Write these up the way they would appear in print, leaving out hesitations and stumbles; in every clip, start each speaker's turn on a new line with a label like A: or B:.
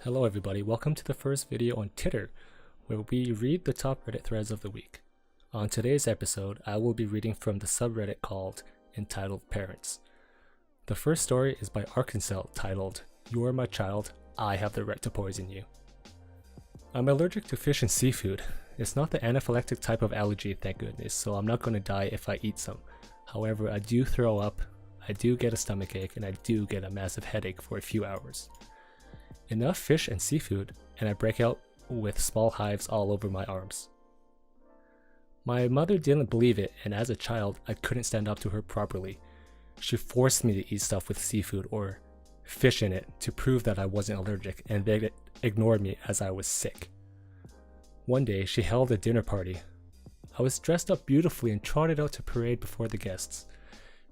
A: Hello everybody, welcome to the first video on Titter, where we read the top Reddit threads of the week. On today's episode, I will be reading from the subreddit called EntitledParents. The first story is by Arkansas titled, "You are my child, I have the right to poison you." I'm allergic to fish and seafood. It's not the anaphylactic type of allergy, thank goodness, so I'm not going to die if I eat some. However, I do throw up, I do get a stomachache, and I do get a massive headache for a few hours. Enough fish and seafood, and I break out with small hives all over my arms. My mother didn't believe it, and as a child, I couldn't stand up to her properly. She forced me to eat stuff with seafood or fish in it to prove that I wasn't allergic, and they ignored me as I was sick. One day, she held a dinner party. I was dressed up beautifully and trotted out to parade before the guests.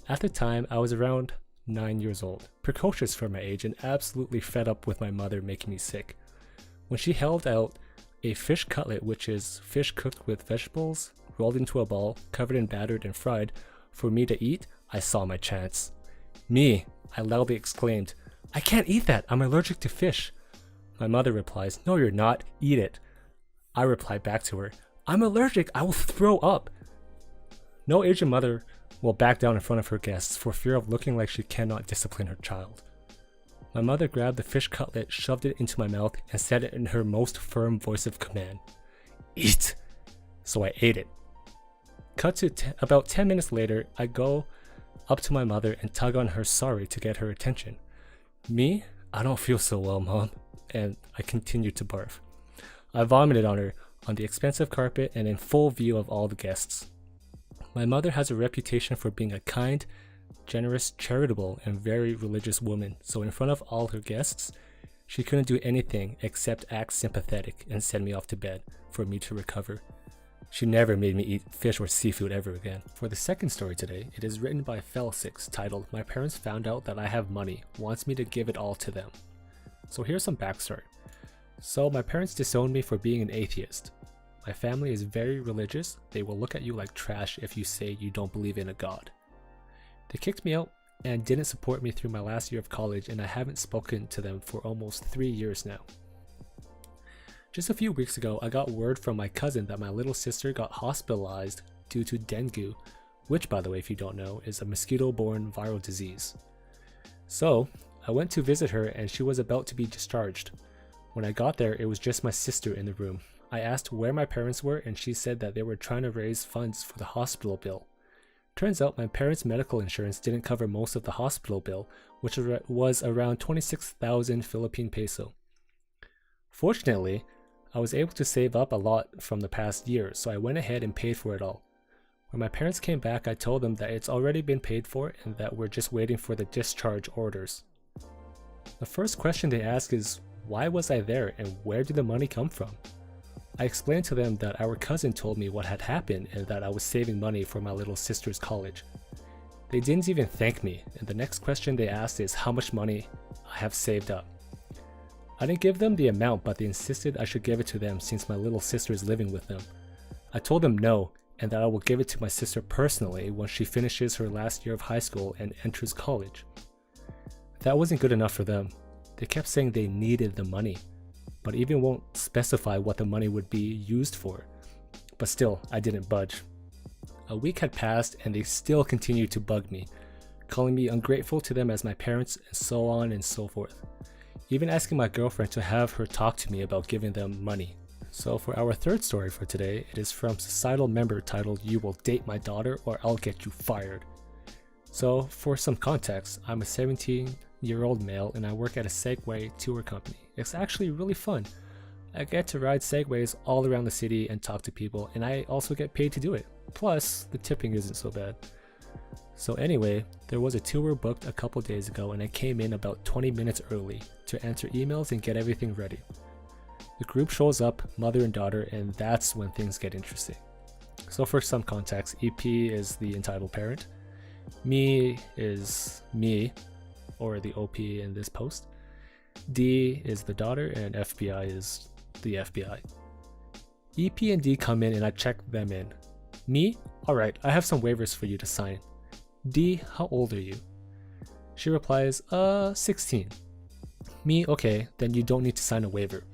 A: At the time, I was around 9 years old, precocious for my age and absolutely fed up with my mother making me sick. When she held out a fish cutlet, which is fish cooked with vegetables, rolled into a ball, covered in battered and fried, for me to eat, I saw my chance. "Me," I loudly exclaimed, "I can't eat that, I'm allergic to fish." My mother replies, "No you're not, eat it." I reply back to her, "I'm allergic, I will throw up." No Asian mother will back down in front of her guests for fear of looking like she cannot discipline her child. My mother grabbed the fish cutlet, shoved it into my mouth, and said it in her most firm voice of command, "Eat!" So I ate it. Cut to about 10 minutes later, I go up to my mother and tug on her sorry to get her attention. "Me? I don't feel so well, Mom," and I continued to barf. I vomited on her, on the expensive carpet, and in full view of all the guests. My mother has a reputation for being a kind, generous, charitable, and very religious woman, so in front of all her guests, she couldn't do anything except act sympathetic and send me off to bed for me to recover. She never made me eat fish or seafood ever again. For the second story today, it is written by Fel6 titled, "My parents found out that I have money, wants me to give it all to them." So here's some backstory. So my parents disowned me for being an atheist. My family is very religious. They will look at you like trash if you say you don't believe in a god. They kicked me out and didn't support me through my last year of college, and I haven't spoken to them for almost 3 years now. Just a few weeks ago, I got word from my cousin that my little sister got hospitalized due to dengue, which, by the way, if you don't know, is a mosquito-borne viral disease. So I went to visit her and she was about to be discharged. When I got there, it was just my sister in the room. I asked where my parents were, and she said that they were trying to raise funds for the hospital bill. Turns out my parents' medical insurance didn't cover most of the hospital bill, which was around 26,000 Philippine peso. Fortunately, I was able to save up a lot from the past year, so I went ahead and paid for it all. When my parents came back, I told them that it's already been paid for and that we're just waiting for the discharge orders. The first question they ask is, why was I there and where did the money come from? I explained to them that our cousin told me what had happened and that I was saving money for my little sister's college. They didn't even thank me, and the next question they asked is how much money I have saved up. I didn't give them the amount, but they insisted I should give it to them since my little sister is living with them. I told them no, and that I will give it to my sister personally when she finishes her last year of high school and enters college. That wasn't good enough for them. They kept saying they needed the money, but even won't specify what the money would be used for. But still, I didn't budge. A week had passed and they still continued to bug me, calling me ungrateful to them as my parents and so on and so forth. Even asking my girlfriend to have her talk to me about giving them money. So for our third story for today, it is from societal member titled, "You will date my daughter or I'll get you fired." So for some context, I'm a 17-year-old male and I work at a Segway tour company. It's actually really fun. I get to ride Segways all around the city and talk to people, and I also get paid to do it. Plus, the tipping isn't so bad. So anyway, there was a tour booked a couple days ago and I came in about 20 minutes early to answer emails and get everything ready. The group shows up, mother and daughter, and that's when things get interesting. So for some context, EP is the entitled parent. Me is me, or the OP in this post. D is the daughter, and FBI is the FBI. EP and D come in and I check them in. Me? Alright, I have some waivers for you to sign. D, how old are you? She replies, 16. Me, okay, then you don't need to sign a waiver.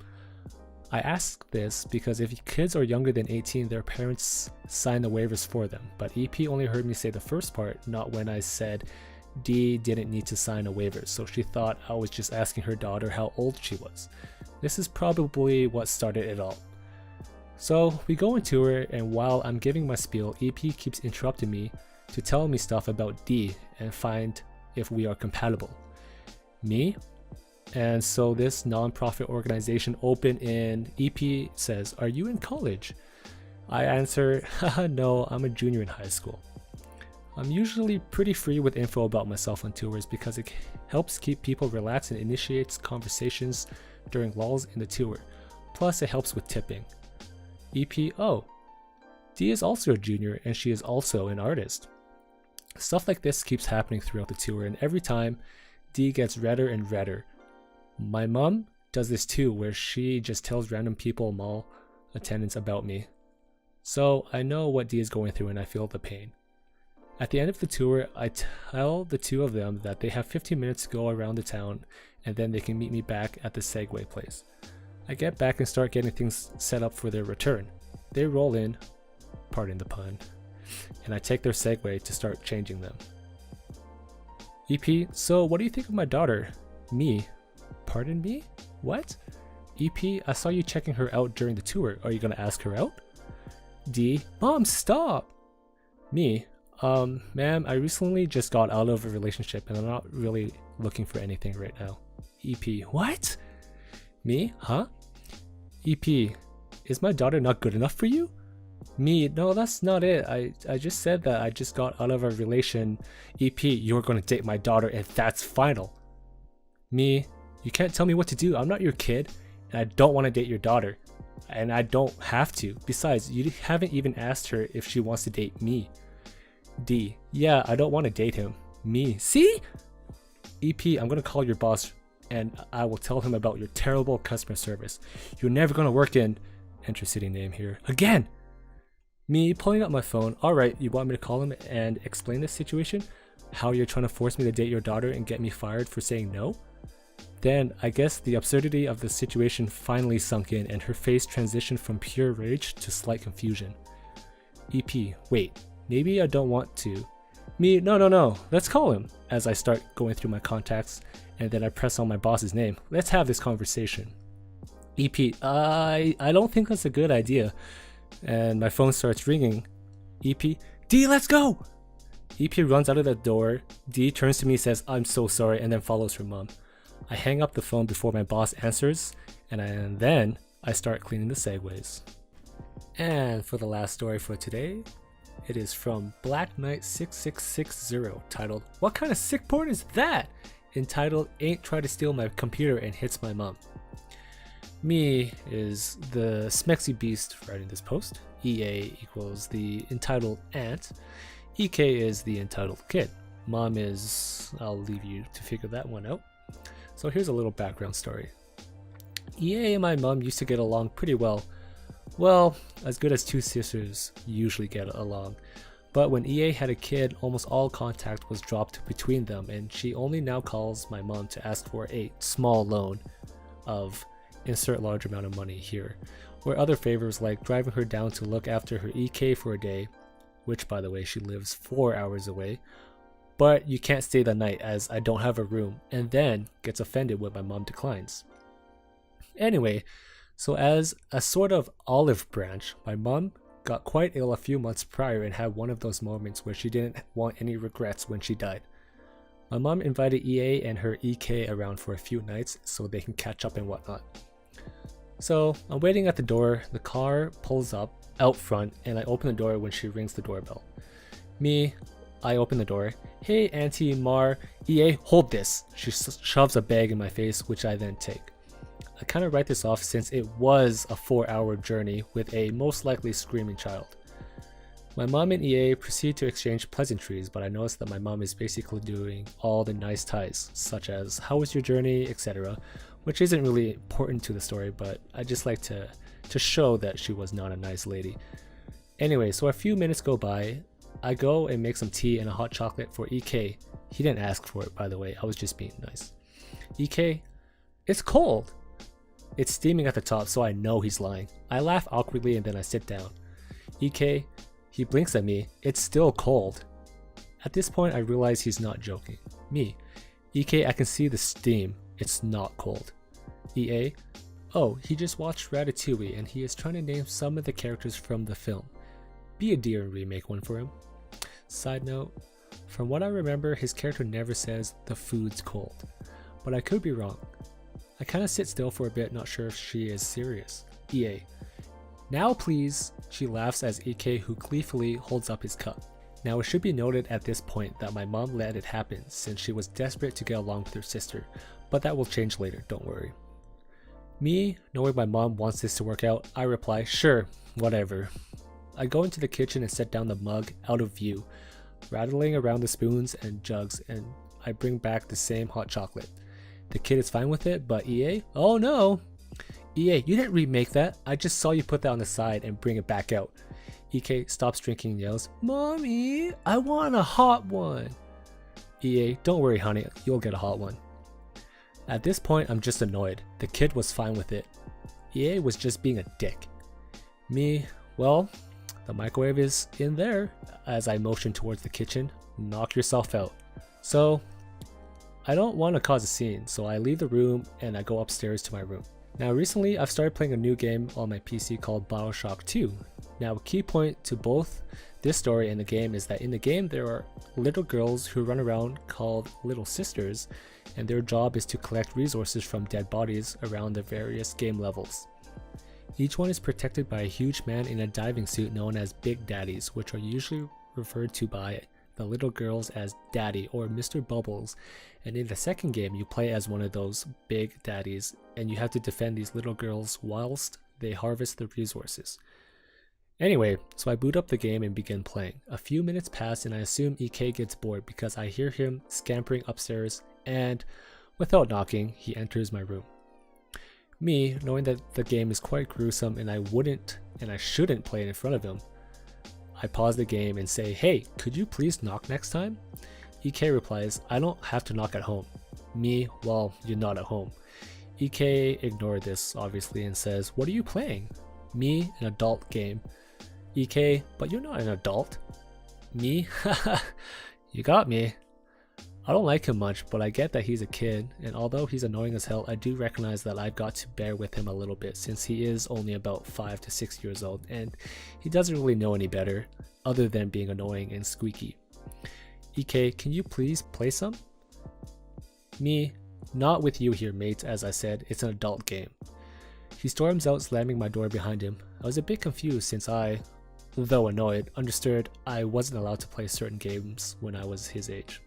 A: I ask this because if kids are younger than 18, their parents sign the waivers for them, but EP only heard me say the first part, not when I said D didn't need to sign a waiver, so she thought I was just asking her daughter how old she was. This is probably what started it all. So we go into her, and while I'm giving my spiel, EP keeps interrupting me to tell me stuff about D and find if we are compatible. Me? And so this non-profit organization open in EP says, "Are you in college?" I answer, "Haha, no, I'm a junior in high school." I'm usually pretty free with info about myself on tours because it helps keep people relaxed and initiates conversations during lulls in the tour. Plus it helps with tipping. EP, oh, D is also a junior and she is also an artist. Stuff like this keeps happening throughout the tour, and every time D gets redder and redder. My mom does this too, where she just tells random people mall attendants about me. So I know what D is going through and I feel the pain. At the end of the tour, I tell the two of them that they have 15 minutes to go around the town and then they can meet me back at the Segway place. I get back and start getting things set up for their return. They roll in, pardon the pun, and I take their Segway to start changing them. EP, so what do you think of my daughter? Me, pardon me? What? EP, I saw you checking her out during the tour. Are you gonna ask her out? D, Mom, stop! Me, ma'am, I recently just got out of a relationship and I'm not really looking for anything right now. EP, what? Me, huh? EP, is my daughter not good enough for you? Me, no, that's not it. I just said that I just got out of a relation. EP, you're gonna date my daughter and that's final. Me, you can't tell me what to do. I'm not your kid and I don't want to date your daughter. And I don't have to. Besides, you haven't even asked her if she wants to date me. D, yeah, I don't want to date him. Me, see? EP, I'm gonna call your boss and I will tell him about your terrible customer service. You're never gonna work in, enter city name here, again. Me, pulling up my phone. Alright, you want me to call him and explain this situation? How you're trying to force me to date your daughter and get me fired for saying no? Then, I guess the absurdity of the situation finally sunk in and her face transitioned from pure rage to slight confusion. EP, wait, maybe I don't want to. Me, no, let's call him. As I start going through my contacts and then I press on my boss's name. Let's have this conversation. EP, I don't think that's a good idea. And my phone starts ringing. EP, D, let's go! EP runs out of the door. D turns to me, says, I'm so sorry, and then follows her mom. I hang up the phone before my boss answers, and then I start cleaning the Segways. And for the last story for today, it is from Black Knight 6660, titled, What kind of sick porn is that? Entitled, Ain't Try to Steal My Computer and Hits My Mom. Me is the Smexy Beast writing this post. EA equals the entitled Ant. EK is the entitled Kid. Mom is, I'll leave you to figure that one out. So here's a little background story. EA and my mom used to get along pretty well. Well, as good as two sisters usually get along. But when EA had a kid, almost all contact was dropped between them, and she only now calls my mom to ask for a small loan of insert large amount of money here, or other favors like driving her down to look after her EK for a day, which by the way she lives 4 hours away, but you can't stay the night as I don't have a room, and then gets offended when my mom declines. Anyway, so as a sort of olive branch, my mom got quite ill a few months prior and had one of those moments where she didn't want any regrets when she died. My mom invited EA and her EK around for a few nights so they can catch up and whatnot. So I'm waiting at the door, the car pulls up out front, and I open the door when she rings the doorbell. Me, I open the door. Hey Auntie Mar, EA, hold this. She shoves a bag in my face, which I then take. I kind of write this off since it was a 4-hour journey with a most likely screaming child. My mom and EA proceed to exchange pleasantries, but I notice that my mom is basically doing all the nice ties, such as how was your journey, etc., which isn't really important to the story, but I just like to show that she was not a nice lady. Anyway, so a few minutes go by. I go and make some tea and a hot chocolate for EK. He didn't ask for it, by the way. I was just being nice. EK, It's cold. It's steaming at the top, so I know he's lying. I laugh awkwardly and then I sit down. EK, he blinks at me. It's still cold. At this point, I realize he's not joking. Me, EK, I can see the steam. It's not cold. EA, oh, he just watched Ratatouille and he is trying to name some of the characters from the film. Be a dear and remake one for him. Side note, from what I remember, his character never says the food's cold, but I could be wrong. I kind of sit still for a bit, not sure if she is serious. EA, now please, she laughs as EK, who gleefully holds up his cup. Now it should be noted at this point that my mom let it happen since she was desperate to get along with her sister, but that will change later, don't worry. Me, knowing my mom wants this to work out, I reply, sure, whatever. I go into the kitchen and set down the mug out of view, rattling around the spoons and jugs, and I bring back the same hot chocolate. The kid is fine with it, but EA? Oh no! EA, you didn't remake that. I just saw you put that on the side and bring it back out. EK stops drinking and yells, Mommy, I want a hot one. EA, don't worry honey, you'll get a hot one. At this point, I'm just annoyed. The kid was fine with it. EA was just being a dick. Me, well, the microwave is in there. As I motion towards the kitchen, knock yourself out. So, I don't want to cause a scene, so I leave the room and I go upstairs to my room. Now recently, I've started playing a new game on my PC called BioShock 2. Now a key point to both this story and the game is that in the game there are little girls who run around called Little Sisters, and their job is to collect resources from dead bodies around the various game levels. Each one is protected by a huge man in a diving suit known as Big Daddies, which are usually referred to by the little girls as Daddy or Mr. Bubbles, and in the second game you play as one of those Big Daddies and you have to defend these little girls whilst they harvest the resources. Anyway, so I boot up the game and begin playing. A few minutes pass and I assume EK gets bored because I hear him scampering upstairs and, without knocking, he enters my room. Me, knowing that the game is quite gruesome and I wouldn't and I shouldn't play it in front of him, I pause the game and say, hey, could you please knock next time? EK replies, I don't have to knock at home. Me, well, you're not at home. EK ignored this, obviously, and says, what are you playing? Me, an adult game. EK, but you're not an adult. Me, haha, you got me. I don't like him much, but I get that he's a kid, and although he's annoying as hell, I do recognize that I've got to bear with him a little bit since he is only about 5 to 6 years old, and he doesn't really know any better, other than being annoying and squeaky. EK, can you please play some? Me, not with you here mate, as I said, it's an adult game. He storms out, slamming my door behind him. I was a bit confused since I, though annoyed, understood I wasn't allowed to play certain games when I was his age.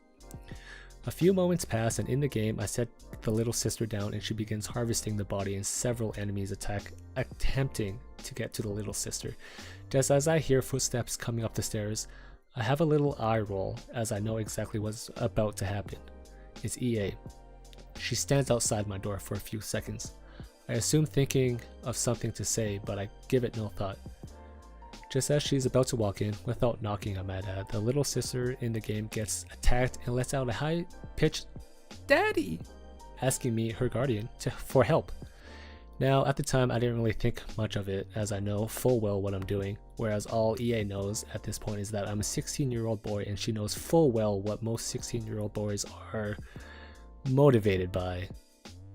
A: A few moments pass and in the game I set the little sister down and she begins harvesting the body and several enemies attack, attempting to get to the little sister. Just as I hear footsteps coming up the stairs, I have a little eye roll as I know exactly what's about to happen. It's EA. She stands outside my door for a few seconds. I assume thinking of something to say, but I give it no thought. Just as she's about to walk in, without knocking I might add, the little sister in the game gets attacked and lets out a high-pitched "Daddy!" asking me, her guardian, for help. Now, at the time, I didn't really think much of it as I know full well what I'm doing, whereas all EA knows at this point is that I'm a 16-year-old boy and she knows full well what most 16-year-old boys are motivated by.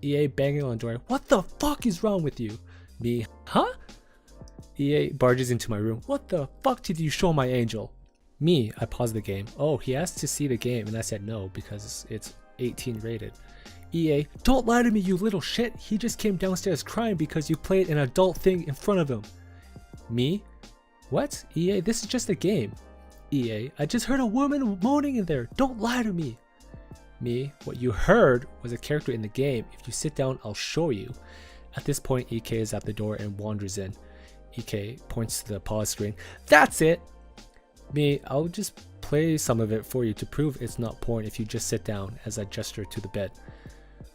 A: EA banging on the door, what the fuck is wrong with you? Me, huh? EA barges into my room. What the fuck did you show my angel? Me, I pause the game. Oh, he asked to see the game and I said no because it's 18 rated. EA, don't lie to me you little shit. He just came downstairs crying because you played an adult thing in front of him. Me, what? EA, this is just a game. EA, I just heard a woman moaning in there. Don't lie to me. Me, what you heard was a character in the game. If you sit down, I'll show you. At this point, EK is at the door and wanders in. EK points to the pause screen. That's it! Me, I'll just play some of it for you to prove it's not porn if you just sit down, as I gesture to the bed.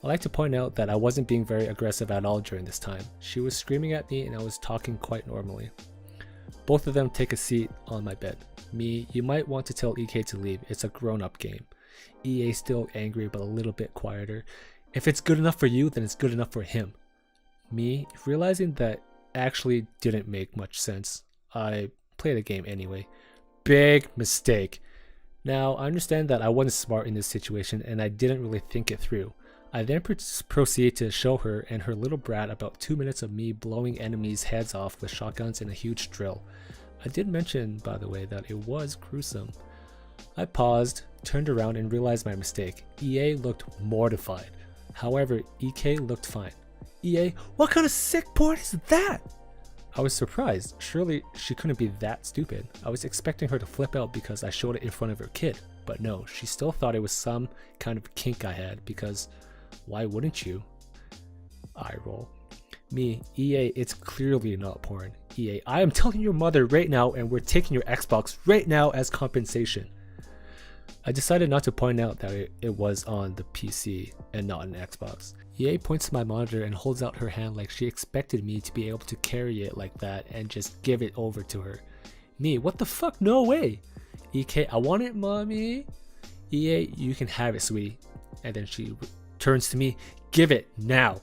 A: I like to point out that I wasn't being very aggressive at all during this time. She was screaming at me and I was talking quite normally. Both of them take a seat on my bed. Me, you might want to tell EK to leave, it's a grown-up game. EA still angry but a little bit quieter. If it's good enough for you, then it's good enough for him. Me, realizing that actually didn't make much sense. I played the game anyway. Big mistake. Now, I understand that I wasn't smart in this situation and I didn't really think it through. I then proceed to show her and her little brat about 2 minutes of me blowing enemies' heads off with shotguns and a huge drill. I did mention, by the way, that it was gruesome. I paused, turned around and realized my mistake. EA looked mortified. However, EK looked fine. EA, what kind of sick porn is that? I was surprised. Surely she couldn't be that stupid. I was expecting her to flip out because I showed it in front of her kid. But no, she still thought it was some kind of kink I had because why wouldn't you? Eye roll. Me, EA, it's clearly not porn. EA, I am telling your mother right now and we're taking your Xbox right now as compensation. I decided not to point out that it was on the PC and not an Xbox. EA points to my monitor and holds out her hand like she expected me to be able to carry it like that and just give it over to her. Me, what the fuck? No way! EK, I want it, mommy. EA, you can have it, sweetie. And then she turns to me, give it now.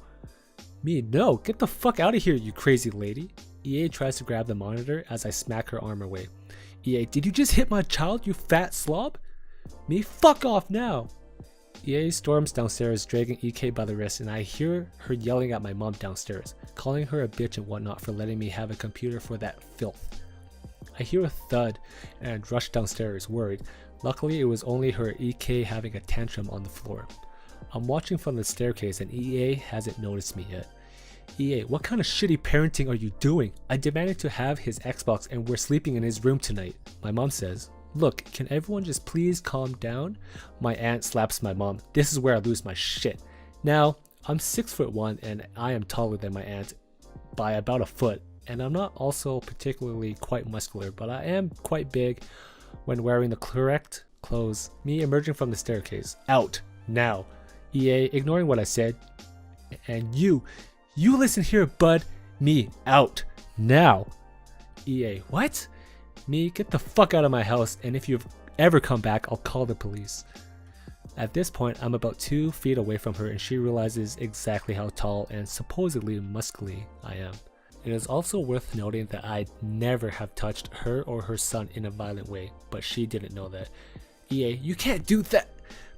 A: Me, no, get the fuck out of here, you crazy lady. EA tries to grab the monitor as I smack her arm away. EA, did you just hit my child, you fat slob? Me, fuck off now. EA storms downstairs, dragging EK by the wrist, and I hear her yelling at my mom downstairs, calling her a bitch and whatnot for letting me have a computer for that filth. I hear a thud and rush downstairs, worried. Luckily, it was only her EK having a tantrum on the floor. I'm watching from the staircase and EA hasn't noticed me yet. EA, what kind of shitty parenting are you doing? I demanded to have his Xbox and we're sleeping in his room tonight. My mom says, look, can everyone just please calm down? My aunt slaps my mom. This is where I lose my shit. Now, I'm 6'1" and I am taller than my aunt by about a foot. And I'm not also particularly quite muscular, but I am quite big when wearing the correct clothes. Me emerging from the staircase. Out. Now. EA ignoring what I said. And you listen here, bud. Me. Out. Now. EA. What? Me, get the fuck out of my house, and if you've ever come back, I'll call the police. At this point, I'm about 2 feet away from her and she realizes exactly how tall and supposedly muscly I am. It is also worth noting that I'd never have touched her or her son in a violent way, but she didn't know that. EA, you can't do that!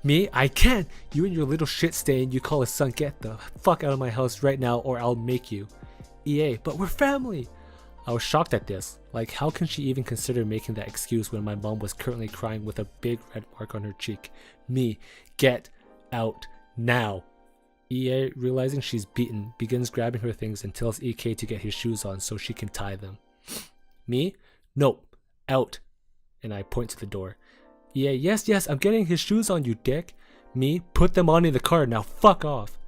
A: Me, I can! You and your little shit stain you call a son, get the fuck out of my house right now or I'll make you. EA, but we're family! I was shocked at this. Like, how can she even consider making that excuse when my mom was currently crying with a big red mark on her cheek? Me, get out now. EA, realizing she's beaten, begins grabbing her things and tells EK to get his shoes on so she can tie them. Me, nope, out. And I point to the door. EA, yes, I'm getting his shoes on, you dick. Me, put them on in the car, now fuck off.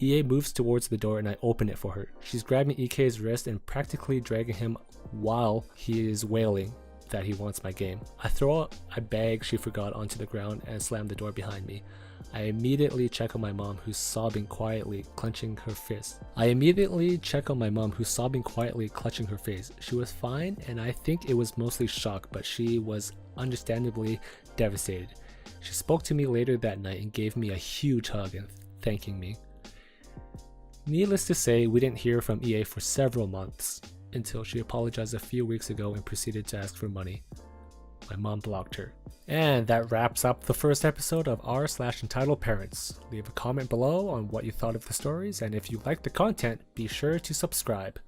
A: EA moves towards the door and I open it for her. She's grabbing EK's wrist and practically dragging him while he is wailing that he wants my game. I throw a bag she forgot onto the ground and slam the door behind me. I immediately check on my mom who's sobbing quietly, clutching her fist. She was fine and I think it was mostly shock, but she was understandably devastated. She spoke to me later that night and gave me a huge hug and thanking me. Needless to say, we didn't hear from EA for several months until she apologized a few weeks ago and proceeded to ask for money. My mom blocked her. And that wraps up the first episode of r/EntitledParents. Leave a comment below on what you thought of the stories, and if you liked the content, be sure to subscribe.